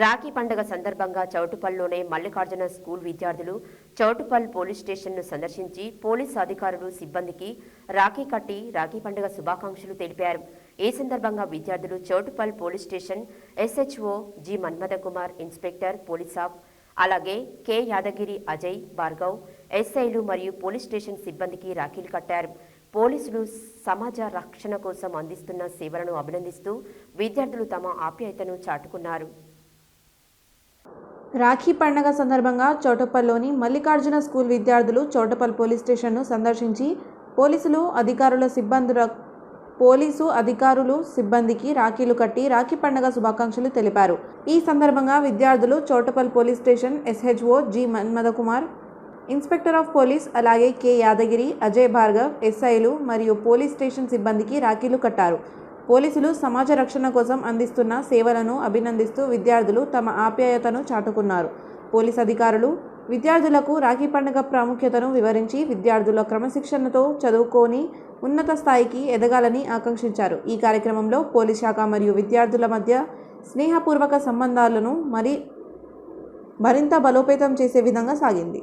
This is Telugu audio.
రాఖీ పండుగ సందర్భంగా చౌటుపల్లిలోని మల్లికార్జున స్కూల్ విద్యార్థులు చౌటుపల్ పోలీస్ స్టేషన్ను సందర్శించి పోలీసు అధికారులు సిబ్బందికి రాఖీ కట్టి రాఖీ పండుగ శుభాకాంక్షలు తెలిపారు. ఈ సందర్భంగా విద్యార్థులు Choutuppal police station SHO G Manmatha Kumar, inspector పోలీసాఫ్, అలాగే కె యాదగిరి, అజయ్, భార్గవ్, ఎస్ఐలు మరియు పోలీస్ స్టేషన్ సిబ్బందికి రాఖీలు కట్టారు. పోలీసులు సమాజ రక్షణ కోసం అందిస్తున్న సేవలను అభినందిస్తూ విద్యార్థులు తమ ఆప్యాయతను చాటుకున్నారు. రాఖీ పండుగ సందర్భంగా చౌటుపల్లిలోని మల్లికార్జున స్కూల్ విద్యార్థులు చౌటుపల్ పోలీస్ స్టేషన్ను సందర్శించి పోలీసు అధికారులు సిబ్బందికి రాఖీలు కట్టి రాఖీ పండుగ శుభాకాంక్షలు తెలిపారు. ఈ సందర్భంగా విద్యార్థులు Choutuppal police station SHO G Manmatha Kumar, inspector of police, అలాగే కె యాదగిరి, అజయ్, భార్గవ్, ఎస్ఐలు మరియు పోలీస్ స్టేషన్ సిబ్బందికి రాఖీలు కట్టారు. పోలీసులు సమాజ రక్షణ కోసం అందిస్తున్న సేవలను అభినందిస్తూ విద్యార్థులు తమ ఆప్యాయతను చాటుకున్నారు. పోలీస్ అధికారులు విద్యార్థులకు రాఖీ పండుగ ప్రాముఖ్యతను వివరించి విద్యార్థుల క్రమశిక్షణతో చదువుకొని ఉన్నత స్థాయికి ఎదగాలని ఆకాంక్షించారు. ఈ కార్యక్రమంలో పోలీస్ శాఖ మరియు విద్యార్థుల మధ్య స్నేహపూర్వక సంబంధాలను మరింత బలోపేతం చేసే విధంగా సాగింది.